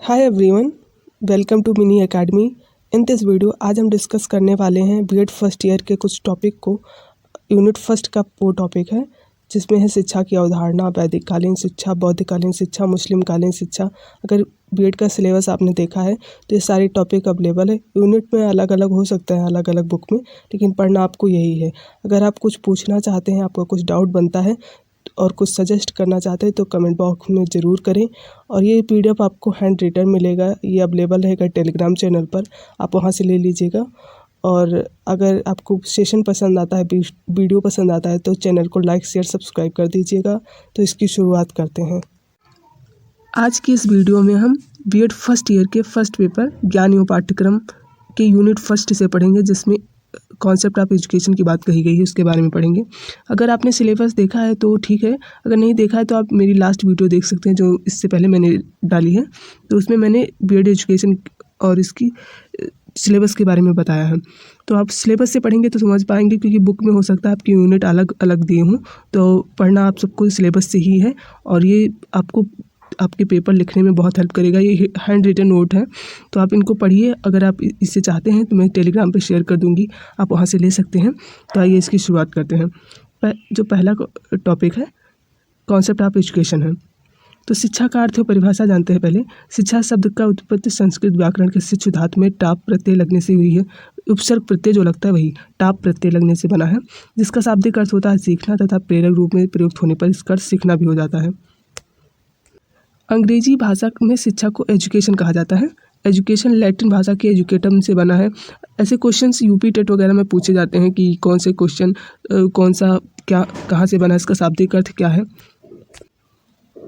Hi everyone, welcome to mini academy. In this video आज हम discuss करने वाले हैं बीएड फर्स्ट ईयर के कुछ टॉपिक को। यूनिट फर्स्ट का वो टॉपिक है जिसमें है शिक्षा की अवधारणा, वैदिक कालीन शिक्षा, बौद्धकालीन शिक्षा, मुस्लिम कालीन शिक्षा। अगर बीएड का सिलेबस आपने देखा है तो ये सारे टॉपिक अवेलेबल है। यूनिट में अलग अलग हो सकता है, अलग अलग बुक में, लेकिन पढ़ना आपको यही है। अगर आप कुछ पूछना चाहते हैं, आपको कुछ डाउट बनता है और कुछ सजेस्ट करना चाहते हैं तो कमेंट बॉक्स में ज़रूर करें। और ये पीडीएफ आपको हैंड रिटन मिलेगा, ये अवेलेबल रहेगा टेलीग्राम चैनल पर, आप वहाँ से ले लीजिएगा। और अगर आपको सेशन पसंद आता है, वीडियो पसंद आता है तो चैनल को लाइक शेयर सब्सक्राइब कर दीजिएगा। तो इसकी शुरुआत करते हैं। आज की इस वीडियो में हम बीएड फर्स्ट ईयर के फर्स्ट पेपर ज्ञान एवं पाठ्यक्रम के यूनिट फर्स्ट से पढ़ेंगे, जिसमें कॉन्सेप्ट ऑफ एजुकेशन की बात कही गई है, उसके बारे में पढ़ेंगे। अगर आपने सिलेबस देखा है तो ठीक है, अगर नहीं देखा है तो आप मेरी लास्ट वीडियो देख सकते हैं जो इससे पहले मैंने डाली है। तो उसमें मैंने बीएड एजुकेशन और इसकी सिलेबस के बारे में बताया है। तो आप सिलेबस से पढ़ेंगे तो समझ पाएंगे, क्योंकि बुक में हो सकता है आपकी यूनिट अलग अलग दिए हों, तो पढ़ना आप सबको सिलेबस से ही है। और ये आपको आपके पेपर लिखने में बहुत हेल्प करेगा। ये हैंड रिटन नोट है, तो आप इनको पढ़िए। अगर आप इससे चाहते हैं तो मैं टेलीग्राम पे शेयर कर दूंगी, आप वहाँ से ले सकते हैं। तो आइए इसकी शुरुआत करते हैं। जो पहला टॉपिक है कॉन्सेप्ट ऑफ एजुकेशन है। तो शिक्षा का अर्थ और परिभाषा जानते हैं पहले। शिक्षा शब्द का उत्पत्ति संस्कृत व्याकरण के शिक्षु धातु में टाप प्रत्यय लगने से हुई है। उपसर्ग प्रत्यय जो लगता है वही टाप प्रत्यय लगने से बना है, जिसका शाब्दिक अर्थ होता है सीखना, तथा प्रेरक रूप में प्रयुक्त होने पर इसका अर्थ सीखना भी हो जाता है। अंग्रेजी भाषा में शिक्षा को एजुकेशन कहा जाता है। एजुकेशन लैटिन भाषा के एजुकेटम से बना है। ऐसे क्वेश्चंस यूपी टेट वगैरह में पूछे जाते हैं कि कौन से क्वेश्चन कौन सा क्या कहाँ से बना है, इसका शाब्दिक अर्थ क्या है।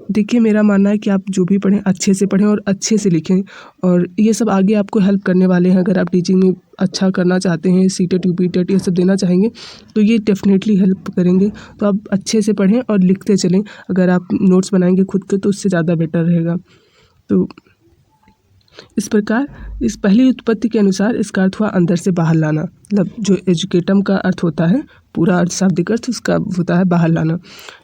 देखिए, मेरा मानना है कि आप जो भी पढ़ें अच्छे से पढ़ें और अच्छे से लिखें, और ये सब आगे आपको हेल्प करने वाले हैं। अगर आप टीचिंग में अच्छा करना चाहते हैं, सीटेट यूपी टेट ये सब देना चाहेंगे तो ये डेफिनेटली हेल्प करेंगे। तो आप अच्छे से पढ़ें और लिखते चलें। अगर आप नोट्स बनाएंगे खुद के तो उससे ज़्यादा बेटर रहेगा। तो इस प्रकार इस पहली उत्पत्ति के अनुसार इसका अर्थ हुआ अंदर से बाहर लाना। मतलब जो एजुकेटम का अर्थ होता है, पूरा अर्थ शाब्दिक अर्थ उसका होता है बाहर लाना।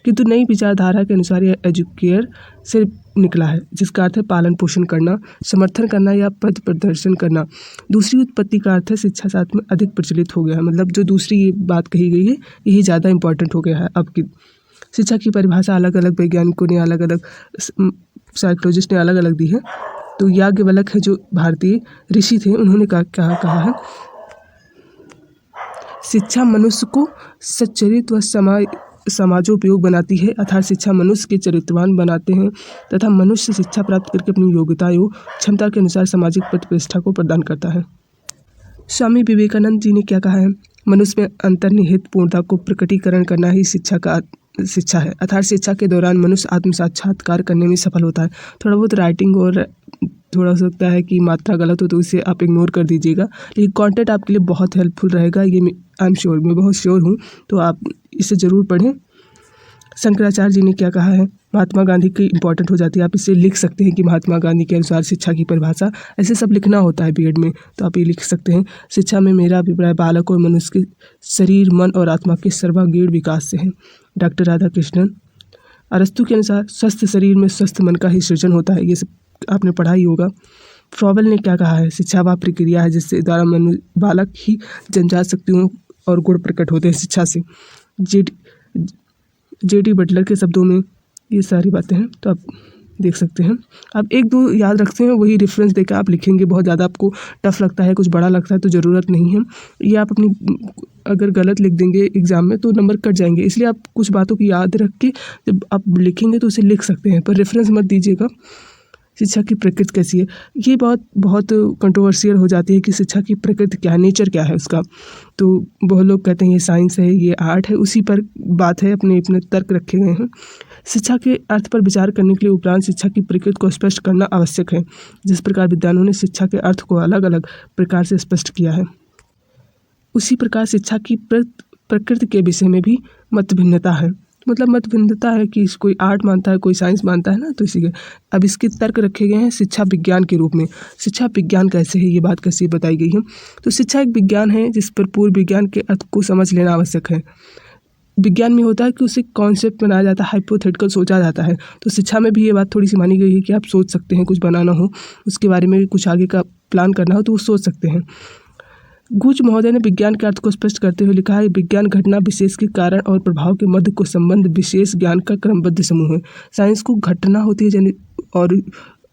किंतु नई विचारधारा के अनुसार यह एजुकेयर से निकला है, जिसका अर्थ है पालन पोषण करना, समर्थन करना या पद प्रदर्शन करना। दूसरी उत्पत्ति का अर्थ है शिक्षा शास्त्र में अधिक प्रचलित हो गया है। मतलब जो दूसरी ये बात कही गई है यही ज़्यादा इंपॉर्टेंट हो गया है अब की। शिक्षा की परिभाषा अलग अलग वैज्ञानिकों ने, अलग अलग साइकोलॉजिस्ट ने अलग अलग दी है। तो याज्ञवल्क्य है जो भारतीय ऋषि थे, उन्होंने कहा है शिक्षा मनुष्य को सच्चरित्र व समाजोपयोग बनाती है, अर्थात शिक्षा मनुष्य के चरित्रवान बनाते हैं तथा मनुष्य शिक्षा प्राप्त करके अपनी योग्यता एवं क्षमता के अनुसार सामाजिक प्रतिष्ठा को प्रदान करता है। स्वामी विवेकानंद जी ने क्या कहा है, मनुष्य में अंतर्निहित पूर्णता को प्रकटीकरण करना ही शिक्षा है, अर्थात शिक्षा के दौरान मनुष्य आत्म साक्षात्कार करने में सफल होता है। थोड़ा बहुत राइटिंग और थोड़ा हो सकता है कि मात्रा गलत हो तो इसे आप इग्नोर कर दीजिएगा, लेकिन कंटेंट आपके लिए बहुत हेल्पफुल रहेगा, ये आई एम श्योर, मैं बहुत श्योर हूँ। तो आप इसे ज़रूर पढ़ें। शंकराचार्य जी ने क्या कहा है, महात्मा गांधी की इंपॉर्टेंट हो जाती है, आप इसे लिख सकते हैं कि महात्मा गांधी के अनुसार शिक्षा की परिभाषा, ऐसे सब लिखना होता है बीएड में, तो आप ये लिख सकते हैं। शिक्षा में मेरा अभिप्राय बालक और मनुष्य के शरीर, मन और आत्मा के सर्वांगीण विकास से है। डॉक्टर राधाकृष्णन। अरस्तु के अनुसार स्वस्थ शरीर में स्वस्थ मन का ही सृजन होता है, ये सब आपने पढ़ा ही होगा। फ्रॉबल ने क्या कहा है, शिक्षा वह प्रक्रिया है जिससे द्वारा बालक ही जन्मजात शक्तियों और गुण प्रकट होते हैं शिक्षा से। जेडी बटलर के शब्दों में ये सारी बातें हैं, तो आप देख सकते हैं। आप एक दो याद रखते हैं, वही रेफरेंस देकर आप लिखेंगे। बहुत ज़्यादा आपको टफ लगता है, कुछ बड़ा लगता है तो ज़रूरत नहीं है। ये आप अपनी अगर गलत लिख देंगे एग्ज़ाम में तो नंबर कट जाएंगे, इसलिए आप कुछ बातों की याद रख के जब आप लिखेंगे तो उसे लिख सकते हैं, पर रेफरेंस मत दीजिएगा। शिक्षा की प्रकृति कैसी है, ये बहुत कंट्रोवर्शियल हो जाती है कि शिक्षा की प्रकृति क्या है, नेचर क्या है उसका। तो बहुत लोग कहते हैं ये साइंस है, ये आर्ट है, उसी पर बात है, अपने तर्क रखे गए हैं। शिक्षा के अर्थ पर विचार करने के लिए उपरांत शिक्षा की प्रकृति को स्पष्ट करना आवश्यक है। जिस प्रकार विद्वानों ने शिक्षा के अर्थ को अलग अलग प्रकार से स्पष्ट किया है, उसी प्रकार शिक्षा की प्रकृति के विषय में भी मत भिन्नता है। मतलब मत भिन्नता है कि कोई आर्ट मानता है, कोई साइंस मानता है ना, तो इसी के अब इसके तर्क रखे गए हैं शिक्षा विज्ञान के रूप में। शिक्षा विज्ञान कैसे है, ये बात कैसे बताई गई है। तो शिक्षा एक विज्ञान है जिस पर पूर्व विज्ञान के अर्थ को समझ लेना आवश्यक है। विज्ञान में होता है कि उसे कॉन्सेप्ट बनाया जाता है, हाइपोथेटिकल सोचा जाता है। तो शिक्षा में भी ये बात थोड़ी सी मानी गई है कि आप सोच सकते हैं, कुछ बनाना हो, उसके बारे में कुछ आगे का प्लान करना हो तो वो सोच सकते हैं। गूच महोदय ने विज्ञान के अर्थ को स्पष्ट करते हुए लिखा है, विज्ञान घटना विशेष के कारण और प्रभाव के मध्य को संबंध विशेष ज्ञान का क्रमबद्ध समूह है। साइंस को घटना होती है और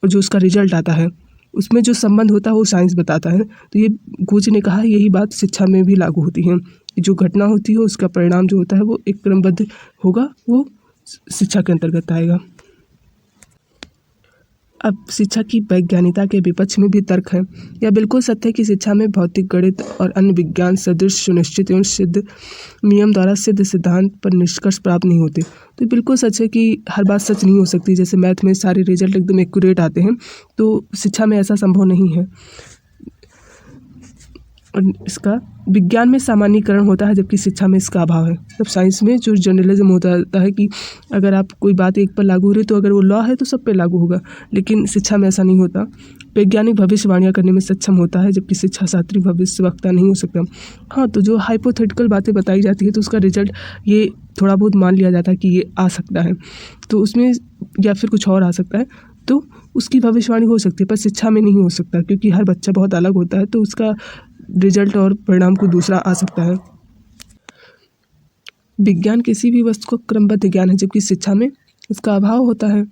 जो उसका रिजल्ट आता है उसमें जो संबंध होता है वो साइंस बताता है। तो ये गूच ने कहा यही बात शिक्षा में भी लागू होती है। जो घटना होती है उसका परिणाम जो होता है वो एक क्रमबद्ध होगा, वो शिक्षा के अंतर्गत आएगा। अब शिक्षा की वैज्ञानिकता के विपक्ष में भी तर्क है। यह बिल्कुल सत्य है कि शिक्षा में भौतिक, गणित और अन्य विज्ञान सदृश सुनिश्चित एवं सिद्ध नियम द्वारा सिद्ध सिद्धांत पर निष्कर्ष प्राप्त नहीं होते। तो बिल्कुल सच है कि हर बात सच नहीं हो सकती। जैसे मैथ में सारे रिजल्ट एकदम एक्यूरेट आते हैं, तो शिक्षा में ऐसा संभव नहीं है। और इसका विज्ञान में सामान्यीकरण होता है जबकि शिक्षा में इसका अभाव है। तब साइंस में जो जर्नलिज्म होता है कि अगर आप कोई बात एक पर लागू हो रही तो अगर वो लॉ है तो सब पे लागू होगा, लेकिन शिक्षा में ऐसा नहीं होता। वैज्ञानिक भविष्यवाणियाँ करने में सक्षम होता है जबकि शिक्षा शास्त्री भविष्यवक्ता नहीं हो सकता। हाँ, तो जो हाइपोथेटिकल बातें बताई जाती है तो उसका रिजल्ट ये थोड़ा बहुत मान लिया जाता है कि ये आ सकता है, तो उसमें या फिर कुछ और आ सकता है, तो उसकी भविष्यवाणी हो सकती है। पर शिक्षा में नहीं हो सकता क्योंकि हर बच्चा बहुत अलग होता है, तो उसका रिजल्ट और परिणाम को दूसरा आ सकता है। विज्ञान किसी भी वस्तु को क्रमबद्ध ज्ञान है जबकि शिक्षा में इसका अभाव होता है।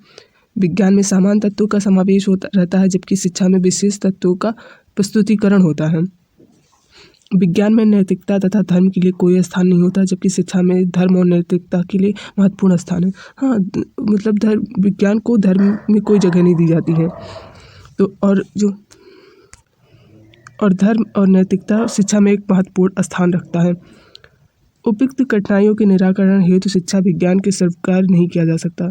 विज्ञान में समान तत्वों का समावेश होता रहता है जबकि शिक्षा में विशेष तत्वों का प्रस्तुतिकरण होता है। विज्ञान में नैतिकता तथा धर्म के लिए कोई स्थान नहीं होता जबकि शिक्षा में धर्म और नैतिकता के लिए महत्वपूर्ण स्थान है। हाँ, मतलब विज्ञान को धर्म में कोई जगह नहीं दी जाती है। तो और धर्म और नैतिकता शिक्षा में एक महत्वपूर्ण स्थान रखता है। उपयुक्त कठिनाइयों के निराकरण हेतु शिक्षा विज्ञान के स्वीकार नहीं किया जा सकता।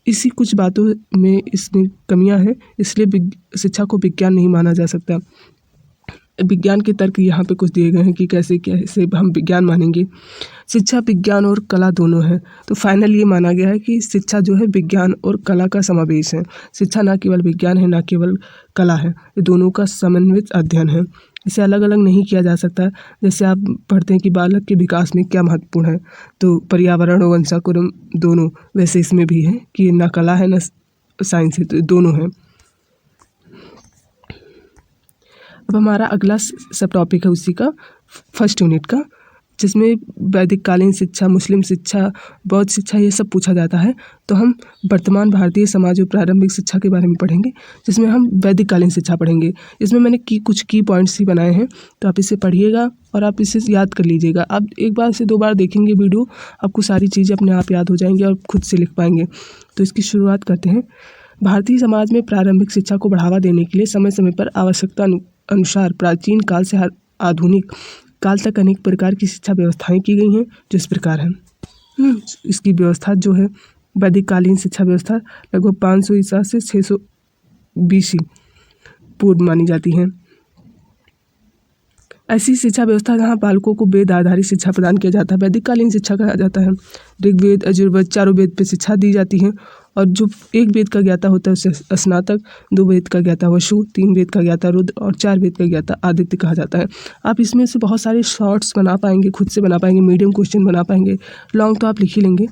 इसी कुछ बातों में इसमें कमियां हैं, इसलिए शिक्षा को विज्ञान नहीं माना जा सकता। विज्ञान के तर्क यहाँ पे कुछ दिए गए हैं कि कैसे हम विज्ञान मानेंगे। शिक्षा विज्ञान और कला दोनों है, तो फाइनल ये माना गया है कि शिक्षा जो है विज्ञान और कला का समावेश है। शिक्षा ना केवल विज्ञान है ना केवल कला है, ये दोनों का समन्वित अध्ययन है। इसे अलग अलग नहीं किया जा सकता। जैसे आप पढ़ते हैं कि बालक के विकास में क्या महत्वपूर्ण है, तो पर्यावरण और वंशानुक्रम दोनों, वैसे इसमें भी है कि ना कला है ना साइंस है, तो दोनों हैं। अब हमारा अगला सब टॉपिक है उसी का फर्स्ट यूनिट का, जिसमें वैदिक कालीन शिक्षा, मुस्लिम शिक्षा, बौद्ध शिक्षा, ये सब पूछा जाता है। तो हम वर्तमान भारतीय समाज और प्रारंभिक शिक्षा के बारे में पढ़ेंगे, जिसमें हम वैदिक कालीन शिक्षा पढ़ेंगे। इसमें मैंने कुछ की पॉइंट्स ही बनाए हैं, तो आप इसे पढ़िएगा और आप इसे याद कर लीजिएगा। आप एक बार से 2 बार देखेंगे वीडियो, आपको सारी चीज़ें अपने आप याद हो जाएंगी और खुद से लिख पाएंगे। तो इसकी शुरुआत करते हैं। भारतीय समाज में प्रारंभिक शिक्षा को बढ़ावा देने के लिए समय समय पर आवश्यकता अनुसार प्राचीन काल से आधुनिक काल तक अनेक प्रकार की शिक्षा व्यवस्थाएं की गई हैं, जो इस प्रकार हैं। इसकी व्यवस्था जो है वैदिक कालीन शिक्षा व्यवस्था लगभग 500 ईसा से 600 BC पूर्व मानी जाती है। ऐसी शिक्षा व्यवस्था जहाँ बालकों को वेद आधारित शिक्षा प्रदान किया जाता है वैदिक कालीन शिक्षा कहा जाता है। ऋग्वेद, यजुर्वेद, चारों वेद पे शिक्षा दी जाती है, और जो एक वेद का ज्ञाता होता है उसे स्नातक, 2 वेद का ज्ञाता वशु, 3 वेद का ज्ञाता रुद्र और 4 वेद का ज्ञाता आदित्य कहा जाता है। आप इसमें से बहुत सारे शॉर्ट्स बना पाएंगे, खुद से बना पाएंगे, मीडियम क्वेश्चन बना पाएंगे, लॉन्ग तो आप लिख ही लेंगे।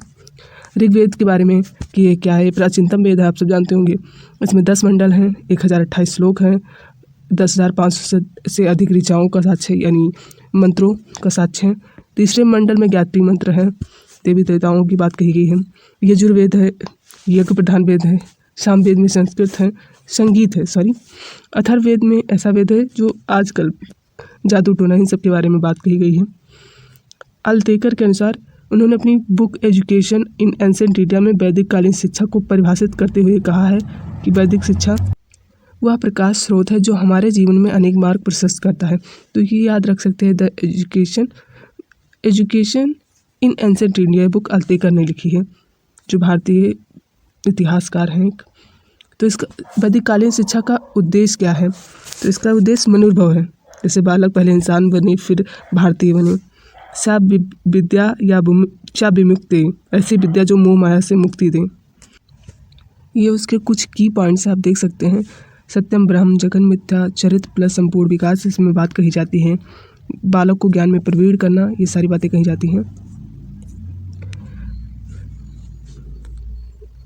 ऋग्वेद के बारे में कि ये क्या है, प्राचीनतम वेद है, आप सब जानते होंगे। इसमें 10 मंडल हैं, 1028 श्लोक हैं, 10,500 से अधिक ऋचाओं का साक्ष्य यानी मंत्रों का साक्ष्य है। तीसरे मंडल में गायत्री मंत्र है, देवी देवताओं की बात कही गई है। यजुर्वेद है, यज्ञ प्रधान वेद है। सामवेद में संस्कृत है, संगीत है, अथर्ववेद में ऐसा वेद है जो आजकल जादू टोना इन सब के बारे में बात कही गई है। अल्तेकर के अनुसार उन्होंने अपनी book education in ancient India में वैदिक कालीन शिक्षा को परिभाषित करते हुए कहा है कि वैदिक शिक्षा वह प्रकाश स्रोत है जो हमारे जीवन में अनेक मार्ग प्रशस्त करता है। तो ये याद रख सकते हैं, the education in ancient India book Altekar ने लिखी है, जो भारतीय इतिहासकार हैं। तो इसका वैदिक कालीन शिक्षा का उद्देश्य क्या है, तो इसका उद्देश्य मनुर्भव है। जैसे बालक पहले इंसान बने फिर भारतीय बने। सा विद्या या चा विमुक्ति, ऐसी विद्या जो मोह माया से मुक्ति दे। ये उसके कुछ की पॉइंट्स आप देख सकते हैं। सत्यम ब्रह्म, जगन मिथ्या, चरित्र प्लस संपूर्ण विकास, इसमें बात कही जाती है। बालक को ज्ञान में प्रवीण करना, ये सारी बातें कही जाती हैं।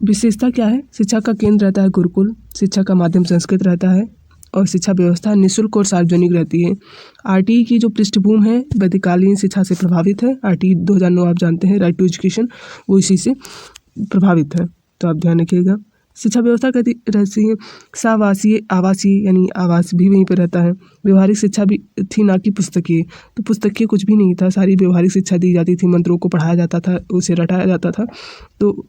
विशेषता क्या है? शिक्षा का केंद्र रहता है गुरुकुल, शिक्षा का माध्यम संस्कृत रहता है और शिक्षा व्यवस्था निःशुल्क और सार्वजनिक रहती है। आरटीई की जो पृष्ठभूमि है वैदिककालीन शिक्षा से प्रभावित है। आरटीई 2009 आप जानते हैं, राइट टू एजुकेशन, वो इसी से प्रभावित है, तो आप ध्यान रखिएगा। शिक्षा व्यवस्था कहती रहती है सावासीय आवासीय, यानी आवास भी वहीं पर रहता है। व्यवहारिक शिक्षा भी थी, ना कि पुस्तकीय। तो पुस्तकीय कुछ भी नहीं था, सारी व्यवहारिक शिक्षा दी जाती थी, मंत्रों को पढ़ाया जाता था, उसे रटाया जाता था। तो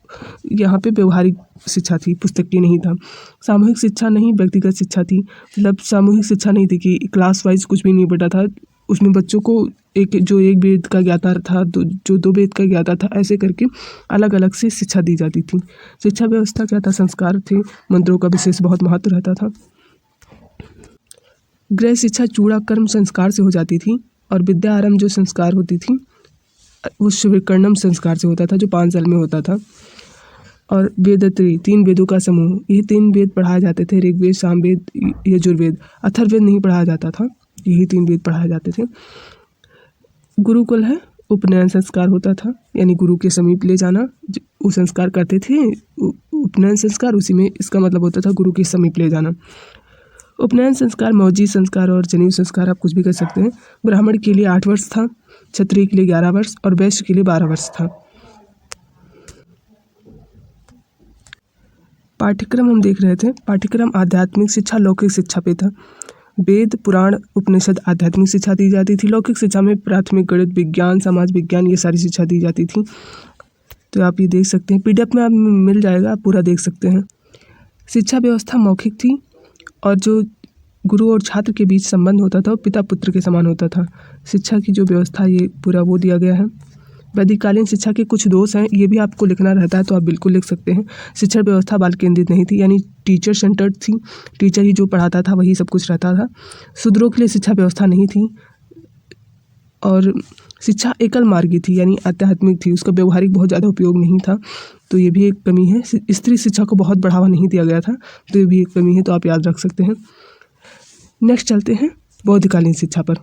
यहाँ पे व्यवहारिक शिक्षा थी, पुस्तकीय नहीं था। सामूहिक शिक्षा नहीं, व्यक्तिगत शिक्षा थी। मतलब सामूहिक शिक्षा नहीं थी कि क्लास वाइज कुछ भी नहीं बटा था, उसमें बच्चों को एक वेद का ज्ञाता था, जो 2 वेद का ज्ञाता था, ऐसे करके अलग अलग से शिक्षा दी जाती थी। शिक्षा व्यवस्था क्या था? संस्कार थे, मंत्रों का विशेष बहुत महत्व रहता था। गृह शिक्षा चूड़ा कर्म संस्कार से हो जाती थी और विद्या आरंभ जो संस्कार होती थी वो शिविकर्णम संस्कार से होता था, जो 5 साल में होता था। और वेदत्रयी 3 वेदों का समूह, ये 3 वेद पढ़ाए जाते थे, ऋग्वेद, सामवेद, यजुर्वेद। अथर्ववेद नहीं पढ़ाया जाता था, यही 3 वेद पढ़ाए जाते थे। गुरुकुल है, उपनयन संस्कार होता था, यानी गुरु के समीप ले जाना, वो संस्कार करते थे, उपनयन संस्कार, उसी में इसका मतलब होता था गुरु के समीप ले जाना। उपनयन संस्कार, मौजी संस्कार और जनेऊ संस्कार आप कुछ भी कर सकते हैं। ब्राह्मण के लिए 8 वर्ष था, क्षत्रिय के लिए 11 वर्ष और वैश्य के लिए 12 वर्ष था। पाठ्यक्रम हम देख रहे थे, पाठ्यक्रम आध्यात्मिक शिक्षा, लौकिक शिक्षा पे था। वेद, पुराण, उपनिषद आध्यात्मिक शिक्षा दी जाती थी। लौकिक शिक्षा में प्राथमिक गणित, विज्ञान, समाज विज्ञान, ये सारी शिक्षा दी जाती थी। तो आप ये देख सकते हैं, PDF में आप मिल जाएगा, आप पूरा देख सकते हैं। शिक्षा व्यवस्था मौखिक थी और जो गुरु और छात्र के बीच संबंध होता था वो पिता पुत्र के समान होता था। शिक्षा की जो व्यवस्था, ये पूरा वो दिया गया है। वैदिककालीन शिक्षा के कुछ दोष हैं, ये भी आपको लिखना रहता है, तो आप बिल्कुल लिख सकते हैं। शिक्षा व्यवस्था बाल केंद्रित नहीं थी, यानी टीचर सेंटर्ड थी, टीचर ही जो पढ़ाता था वही सब कुछ रहता था। शूद्रों के लिए शिक्षा व्यवस्था नहीं थी और शिक्षा एकल मार्गी थी, यानी आध्यात्मिक थी, उसका व्यवहारिक बहुत ज़्यादा उपयोग नहीं था, तो ये भी एक कमी है। स्त्री शिक्षा को बहुत बढ़ावा नहीं दिया गया था, तो ये भी एक कमी है, तो आप याद रख सकते हैं। नेक्स्ट चलते हैं बौद्धकालीन शिक्षा पर।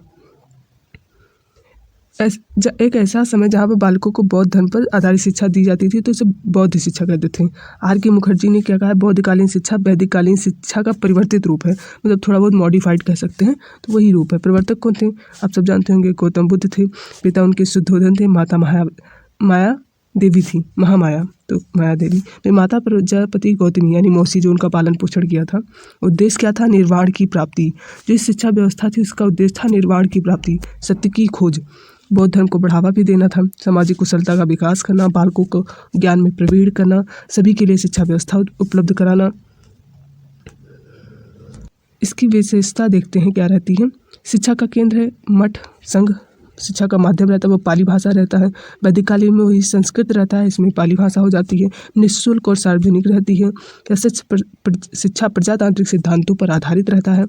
एक ऐसा समय जहाँ पर बालकों को बौद्ध धर्म पर आधारित शिक्षा दी जाती थी, तो इसे बौद्ध शिक्षा कहते थे। R.K. मुखर्जी ने क्या कहा है? बौद्धकालीन शिक्षा वैदिककालीन शिक्षा का परिवर्तित रूप है, मतलब थोड़ा बहुत मॉडिफाइड कह सकते हैं, तो वही रूप है। प्रवर्तक कौन थे? आप सब जानते होंगे, गौतम बुद्ध थे, पिता उनके शुद्धोधन थे, माता माया देवी थी, महामाया, तो माया देवी। फिर माता प्रजापति गौतमी, यानी मौसी, जो उनका पालन पोषण किया था। उद्देश्य क्या था? निर्वाण की प्राप्ति। जो इस शिक्षा व्यवस्था थी उसका उद्देश्य था निर्वाण की प्राप्ति, सत्य की खोज। बौद्ध धर्म को बढ़ावा भी देना था, सामाजिक कुशलता का विकास करना, बालकों को ज्ञान में प्रवीण करना, सभी के लिए शिक्षा व्यवस्था उपलब्ध कराना। इसकी विशेषता देखते हैं क्या रहती है। शिक्षा का केंद्र है मठ, संघ। शिक्षा का माध्यम रहता है वो पाली भाषा रहता है। वैदिककालीन में वही संस्कृत रहता है, इसमें पाली भाषा हो जाती है। निःशुल्क और सार्वजनिक रहती है। शिक्षा प्रजातांत्रिक सिद्धांतों पर आधारित रहता है।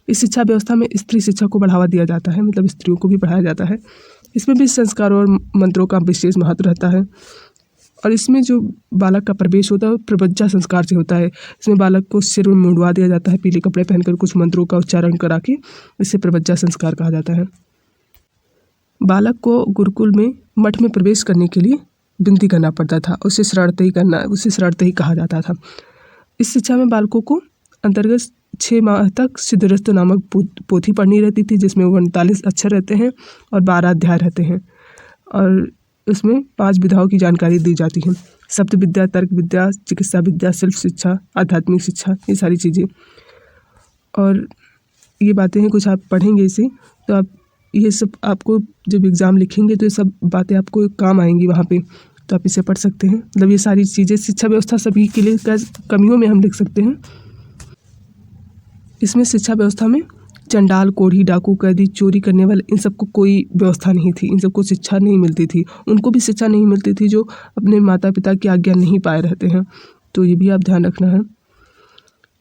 इस शिक्षा व्यवस्था में स्त्री शिक्षा को बढ़ावा दिया जाता है, मतलब स्त्रियों को भी पढ़ाया जाता है। इसमें भी संस्कारों और मंत्रों का विशेष महत्व रहता है और इसमें जो बालक का प्रवेश होता है वो प्रवज्जा संस्कार से होता है। इसमें बालक को सिर में मुंडवा दिया जाता है, पीले कपड़े पहनकर कुछ मंत्रों का उच्चारण करा के, इसे प्रवज्जा संस्कार कहा जाता है। बालक को गुरुकुल में मठ में प्रवेश करने के लिए विनती करना पड़ता था, उसे शरणार्थी कहा जाता था। इस शिक्षा में बालकों को अंतर्गत 6 माह तक सिद्धरस्तु नामक पोथी पढ़नी रहती थी, जिसमें 39 अक्षर रहते हैं और 12 अध्याय रहते हैं और उसमें 5 विधाओं की जानकारी दी जाती है। सप्त विद्या, तर्क विद्या, चिकित्सा विद्या, शिल्प शिक्षा, आध्यात्मिक शिक्षा, ये सारी चीज़ें। और ये बातें हैं, कुछ आप पढ़ेंगे इसे तो आप ये सब, आपको जब एग्ज़ाम लिखेंगे तो ये सब बातें आपको काम आएंगी वहाँ पे, तो आप इसे पढ़ सकते हैं। मतलब ये सारी चीज़ें शिक्षा व्यवस्था सभी के लिए कमियों में हम लिख सकते हैं। इसमें शिक्षा व्यवस्था में चंडाल, कोढ़ी, डाकू, कैदी, चोरी करने वाले, इन सबको कोई व्यवस्था नहीं थी, इन सबको शिक्षा नहीं मिलती थी। उनको भी शिक्षा नहीं मिलती थी जो अपने माता पिता की आज्ञा नहीं पाए रहते हैं, तो ये भी आप ध्यान रखना है।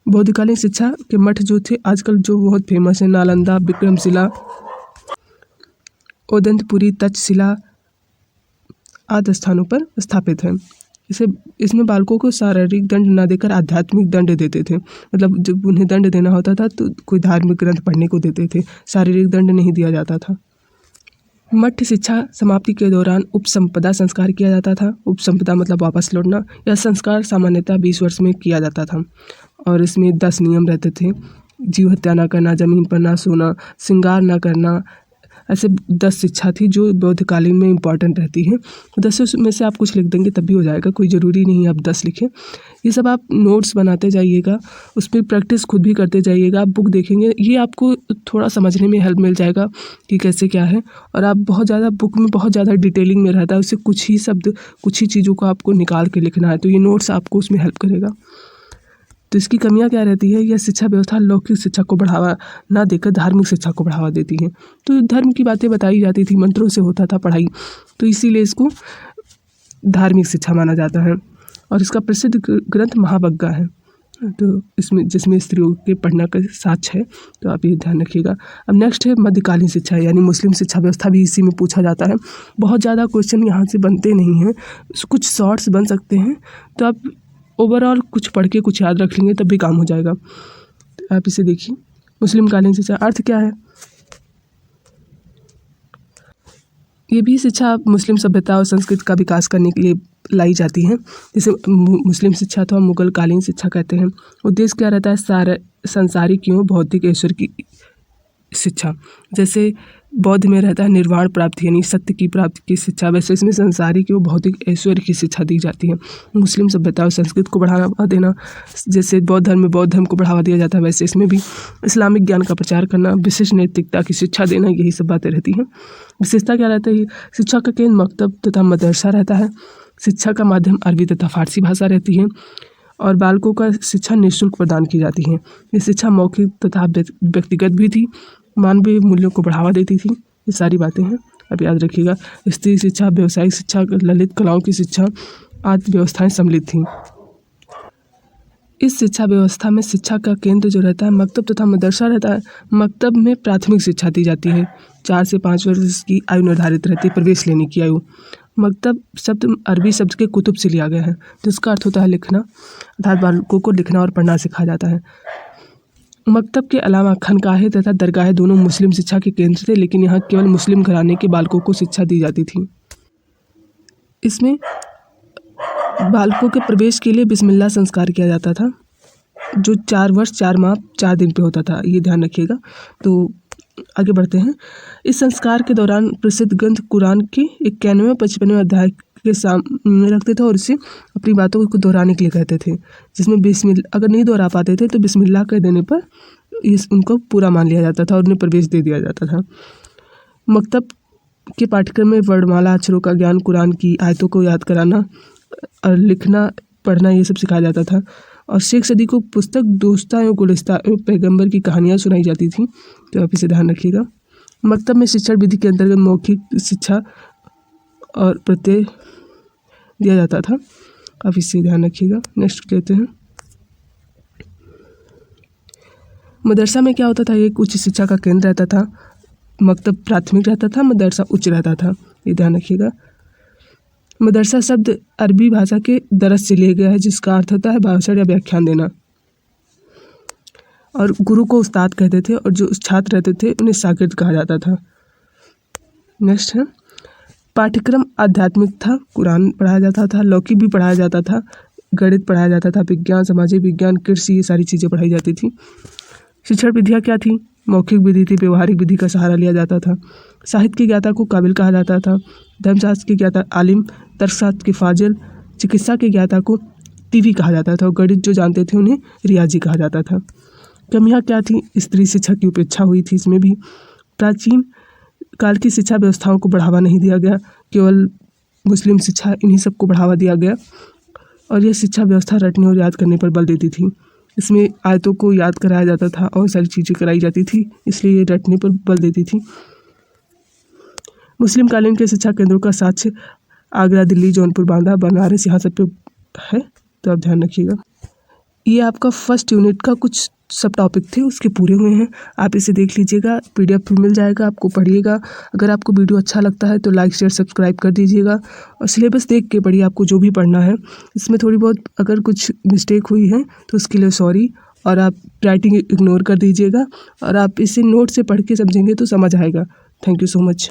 बौद्धकालीन शिक्षा के मठ जो थे आजकल जो बहुत फेमस है, नालंदा, विक्रमशिला, ओदंतपुरी, तक्षशिला आदि स्थानों पर स्थापित है। इसमें बालकों को शारीरिक दंड न देकर आध्यात्मिक दंड देते थे, मतलब जब उन्हें दंड देना होता था तो कोई धार्मिक ग्रंथ पढ़ने को देते थे, शारीरिक दंड नहीं दिया जाता था। मठ शिक्षा समाप्ति के दौरान उपसंपदा संस्कार किया जाता था। उपसंपदा मतलब वापस लौटना। यह संस्कार सामान्यतः 20 वर्ष में किया जाता था और इसमें 10 नियम रहते थे। जीव हत्या ना करना, ज़मीन पर ना सोना, श्रृंगार ना करना, ऐसे 10 शिक्षा थी जो बौद्धकालीन में इम्पॉर्टेंट रहती हैं। 10 में से आप कुछ लिख देंगे तब भी हो जाएगा, कोई ज़रूरी नहीं है आप 10 लिखें। ये सब आप नोट्स बनाते जाइएगा, उस पर प्रैक्टिस खुद भी करते जाइएगा। आप बुक देखेंगे, ये आपको थोड़ा समझने में हेल्प मिल जाएगा कि कैसे क्या है। और आप बहुत ज़्यादा बुक में बहुत ज़्यादा डिटेलिंग में रहता है, उससे कुछ ही शब्द, कुछ ही चीज़ों को आपको निकाल के लिखना है, तो ये नोट्स आपको उसमें हेल्प करेगा। तो इसकी कमियां क्या रहती है? यह शिक्षा व्यवस्था लौकिक शिक्षा को बढ़ावा ना देकर धार्मिक शिक्षा को बढ़ावा देती है। तो धर्म की बातें बताई जाती थी, मंत्रों से होता था पढ़ाई, तो इसीलिए इसको धार्मिक शिक्षा माना जाता है। और इसका प्रसिद्ध ग्रंथ महावग्गा है, तो इसमें जिसमें स्त्रियों के पढ़ना का साक्ष्य है, तो आप ये ध्यान रखिएगा। अब नेक्स्ट है मध्यकालीन शिक्षा, यानी मुस्लिम शिक्षा व्यवस्था भी इसी में पूछा जाता है। बहुत ज़्यादा क्वेश्चन यहाँ से बनते नहीं हैं, कुछ शॉर्ट्स बन सकते हैं, तो आप ओवरऑल कुछ पढ़ के कुछ याद रख लेंगे तब भी काम हो जाएगा। तो आप इसे देखिए, मुस्लिम कालीन शिक्षा अर्थ क्या है? ये भी शिक्षा मुस्लिम सभ्यता और संस्कृति का विकास करने के लिए लाई जाती है, जिसे मुस्लिम शिक्षा अथवा मुगल कालीन शिक्षा कहते हैं। उद्देश्य क्या रहता है? सारे सांसारिक एवं भौतिक ऐश्वर्य की शिक्षा। जैसे बौद्ध में रहता है निर्वाण प्राप्ति यानी सत्य की प्राप्ति की शिक्षा, वैसे इसमें संसारिक एवं भौतिक ऐश्वर्य की शिक्षा दी जाती है। मुस्लिम सभ्यता और संस्कृति को बढ़ावा देना, जैसे बौद्ध धर्म में बौद्ध धर्म को बढ़ावा दिया जाता है, वैसे इसमें भी इस्लामिक ज्ञान का प्रचार करना, विशिष्ट नैतिकता की शिक्षा देना, यही सब बातें रहती हैं। विशेषता क्या रहता है? शिक्षा का केंद्र मकतब तथा मदरसा रहता है। शिक्षा का माध्यम अरबी तथा फारसी भाषा रहती है और बालकों का शिक्षा निःशुल्क प्रदान की जाती है। ये शिक्षा मौखिक तथा व्यक्तिगत भी थी, मानवीय मूल्यों को बढ़ावा देती थी। ये सारी बातें हैं, अब याद रखिएगा। स्त्री शिक्षा, व्यवसायिक शिक्षा, ललित कलाओं की शिक्षा आदि व्यवस्थाएं सम्मिलित थीं। इस शिक्षा व्यवस्था में शिक्षा का केंद्र जो रहता है मकतब तथा मदरसा रहता है। मकतब में प्राथमिक शिक्षा दी जाती है, 4 से 5 वर्ष की आयु निर्धारित रहती है, प्रवेश लेने की आयु। मकतब शब्द अरबी शब्द के कुतुब से लिया गया है, जिसका अर्थ होता है लिखना, अर्थात बालकों को लिखना और पढ़ना सिखाया जाता है। मकतब के अलावा खानकाहें तथा दरगाहें दोनों मुस्लिम शिक्षा के केंद्र थे, लेकिन यहाँ केवल मुस्लिम घराने के बालकों को शिक्षा दी जाती थी। इसमें बालकों के प्रवेश के लिए बिस्मिल्लाह संस्कार किया जाता था, जो 4 वर्ष 4 माह 4 दिन पे होता था, ये ध्यान रखिएगा। तो आगे बढ़ते हैं। इस संस्कार के दौरान प्रसिद्ध ग्रंथ कुरान के 91वें 55वें अध्याय के सामने रखते थे और इसे अपनी बातों को दोहराने के लिए कहते थे, जिसमें बिस्मिल्लाह अगर नहीं दोहरा पाते थे तो बिस्मिल्लाह कह देने पर उनको पूरा मान लिया जाता था और उन्हें प्रवेश दे दिया जाता था। मकतब के पाठ्यक्रम में वर्णमाला, अक्षरों का ज्ञान, कुरान की आयतों को याद कराना और लिखना पढ़ना ये सब सिखाया जाता था। और शेख सदी को पुस्तक दोस्ता एवं गुलिस्ता एवं पैगम्बर की कहानियाँ सुनाई जाती थी, तो आप इसे ध्यान रखिएगा। मकतब में शिक्षण विधि के अंतर्गत मौखिक शिक्षा और प्रत्यय दिया जाता था, आप इसे ध्यान रखिएगा। नेक्स्ट लेते हैं। मदरसा में क्या होता था? एक उच्च शिक्षा का केंद्र रहता था, मकतब प्राथमिक रहता था, मदरसा उच्च रहता था, ये ध्यान रखिएगा। मदरसा शब्द अरबी भाषा के दरस से लिया गया है, जिसका अर्थ होता है भाषण या व्याख्यान देना, और गुरु को उस्ताद कहते थे और जो छात्र रहते थे उन्हें शागिर्द कहा जाता था। नेक्स्ट है पाठ्यक्रम आध्यात्मिक था, कुरान पढ़ाया जाता था, लौकिक भी पढ़ाया जाता था, गणित पढ़ाया जाता था, विज्ञान, सामाजिक विज्ञान, कृषि, ये सारी चीज़ें पढ़ाई जाती थी। शिक्षण विधियाँ क्या थी? मौखिक विधि थी, व्यवहारिक विधि का सहारा लिया जाता था, साहित्य की ज्ञाता को काबिल कहा जाता था, धर्मशास्त्र की ज्ञाता आलिम, तर्कशास्त्र के फाजिल, चिकित्सा की ज्ञाता को टीवी कहा जाता था और गणित जो जानते थे उन्हें रियाजी कहा जाता था। कमियाँ क्या थी? स्त्री शिक्षा की उपेक्षा हुई थी इसमें भी। प्राचीन काल की शिक्षा व्यवस्थाओं को बढ़ावा नहीं दिया गया, केवल मुस्लिम शिक्षा इन्हीं सबको बढ़ावा दिया गया और यह शिक्षा व्यवस्था रटने और याद करने पर बल देती थी। इसमें आयतों को याद कराया जाता था और सारी चीज़ें कराई जाती थी, इसलिए ये रटने पर बल देती थी। मुस्लिम कालीन के शिक्षा केंद्रों का साक्ष्य आगरा, दिल्ली, जौनपुर, बांदा, बनारस, यहाँ सब पे है, तो आप ध्यान रखिएगा। ये आपका फर्स्ट यूनिट का कुछ सब टॉपिक थे, उसके पूरे हुए हैं, आप इसे देख लीजिएगा, PDF मिल जाएगा, आपको पढ़िएगा। अगर आपको वीडियो अच्छा लगता है तो लाइक, शेयर, सब्सक्राइब कर दीजिएगा और सिलेबस देख के पढ़िए, आपको जो भी पढ़ना है। इसमें थोड़ी बहुत अगर कुछ मिस्टेक हुई है तो उसके लिए सॉरी, और आप राइटिंग इग्नोर कर दीजिएगा और आप इसे नोट से पढ़ के समझेंगे तो समझ आएगा। Thank you so much.